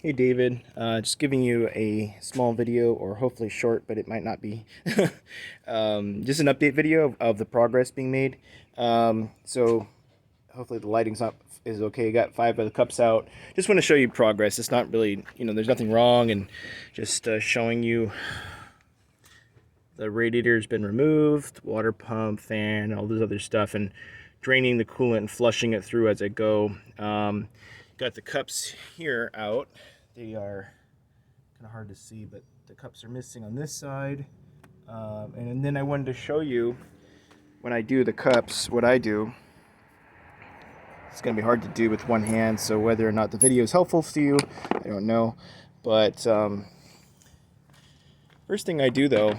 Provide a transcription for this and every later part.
Hey David, just giving you a small video, or hopefully short, but it might not be. Just an update video of the progress being made. So hopefully the lighting's not is okay. Got 5 of the cups out. Just want to show you progress. It's not really, there's nothing wrong, and just showing you the radiator's been removed, water pump, fan, all this other stuff, and draining the coolant and flushing it through as I go. Got the cups here out. They are kind of hard to see, but the cups are missing on this side. And then I wanted to show you when I do the cups, what I do. It's going to be hard to do with one hand, so whether or not the video is helpful to you, I don't know. But first thing I do, though,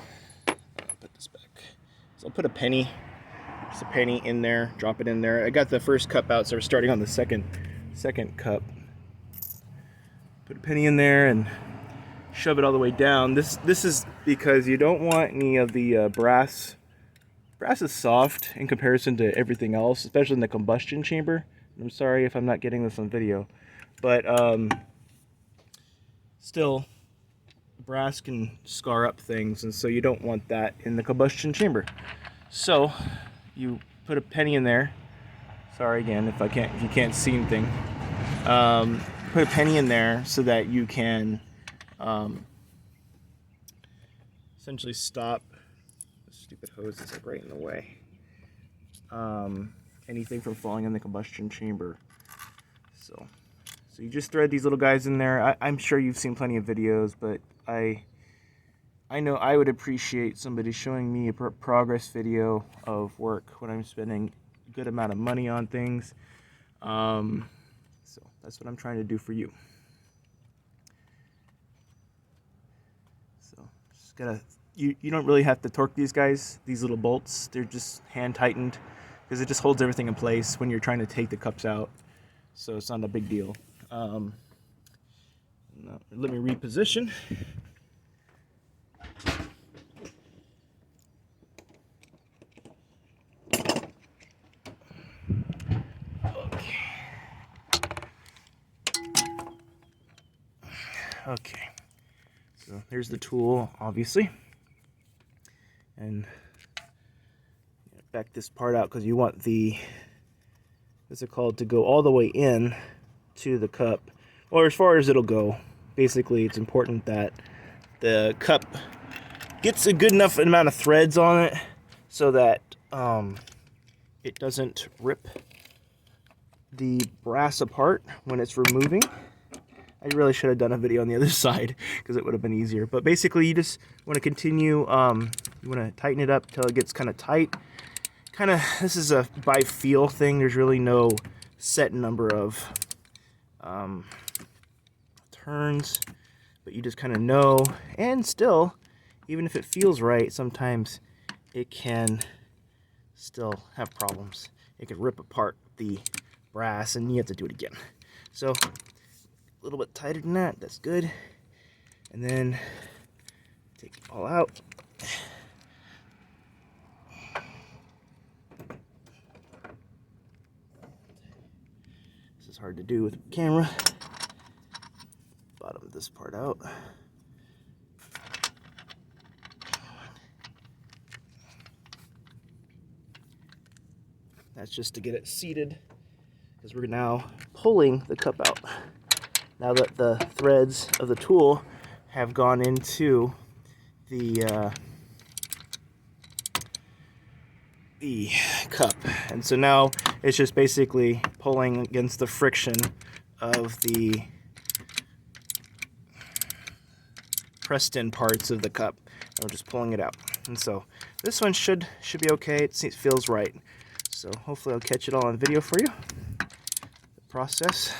I'll put this back. So I'll put a penny, just a penny in there, drop it in there. I got the first cup out, so we're starting on the second cup. Put a penny in there and shove it all the way down. This is because you don't want any of the brass. Brass is soft in comparison to everything else, especially in the combustion chamber. I'm sorry if I'm not getting this on video, but still, brass can scar up things, and so you don't want that in the combustion chamber. So you put a penny in there. Sorry again if you can't see anything. Put a penny in there so that you can essentially stop the stupid hose that's like right in the way. Anything from falling in the combustion chamber. So you just thread these little guys in there. I'm sure you've seen plenty of videos, but I know I would appreciate somebody showing me a progress video of work when I'm spending a good amount of money on things. So that's what I'm trying to do for you. So just gotta, you don't really have to torque these guys, these little bolts. They're just hand tightened because it just holds everything in place when you're trying to take the cups out. So it's not a big deal. Let me reposition. Okay, so there's the tool, obviously, and back this part out because you want what's it called, to go all the way in to the cup, or as far as it'll go. Basically, it's important that the cup gets a good enough amount of threads on it so that it doesn't rip the brass apart when it's removing. I really should have done a video on the other side because it would have been easier. But basically, you just want to continue, you want to tighten it up till it gets kind of tight. This is a by feel thing. There's really no set number of turns, but you just kind of know. And still, even if it feels right, sometimes it can still have problems. It can rip apart the brass and you have to do it again. So a little bit tighter than that, that's good. And then take it all out. This is hard to do with the camera. Bottom this part out. That's just to get it seated, because we're now pulling the cup out. Now that the threads of the tool have gone into the cup, and so now it's just basically pulling against the friction of the pressed in parts of the cup, and we're just pulling it out. And so this one should be okay. It feels right. So hopefully I'll catch it all on video for you. The process.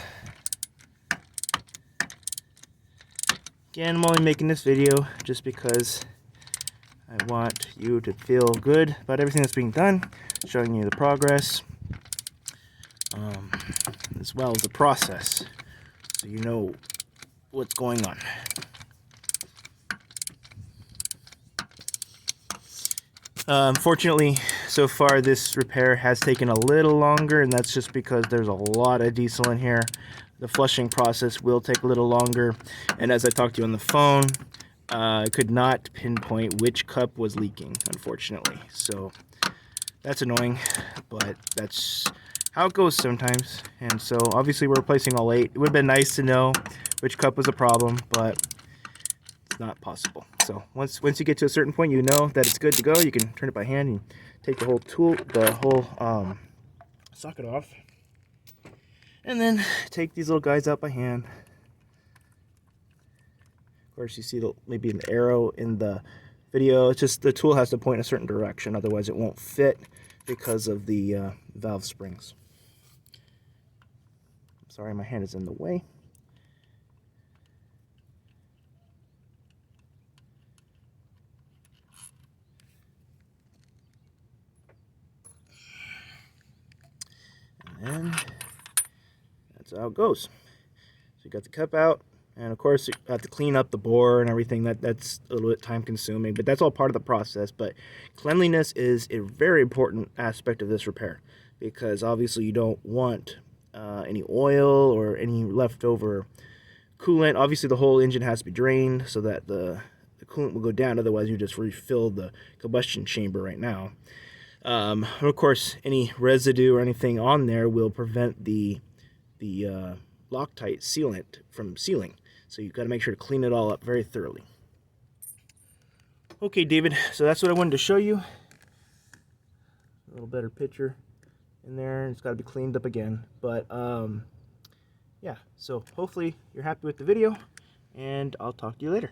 Again, I'm only making this video just because I want you to feel good about everything that's being done, showing you the progress, as well as the process, so you know what's going on. Unfortunately, so far this repair has taken a little longer, and that's just because there's a lot of diesel in here. the flushing process will take a little longer. And as I talked to you on the phone, I could not pinpoint which cup was leaking, unfortunately. So that's annoying, but that's how it goes sometimes. And so obviously we're replacing all 8. It would have been nice to know which cup was a problem, but it's not possible. So once you get to a certain point, you know that it's good to go. You can turn it by hand and take the whole socket off, and then take these little guys out by hand. Of course, you see maybe an arrow in the video. It's just the tool has to point in a certain direction, otherwise it won't fit because of the valve springs. Sorry, my hand is in the way. And that's how it goes. So you got the cup out, and of course you have to clean up the bore and everything. That's a little bit time consuming, but that's all part of the process. But cleanliness is a very important aspect of this repair, because obviously you don't want any oil or any leftover coolant. Obviously the whole engine has to be drained so that the coolant will go down, otherwise you just refill the combustion chamber right now. And of course, any residue or anything on there will prevent the Loctite sealant from sealing. So you've got to make sure to clean it all up very thoroughly. Okay, David, so that's what I wanted to show you. A little better picture in there. It's got to be cleaned up again. But yeah, so hopefully you're happy with the video, and I'll talk to you later.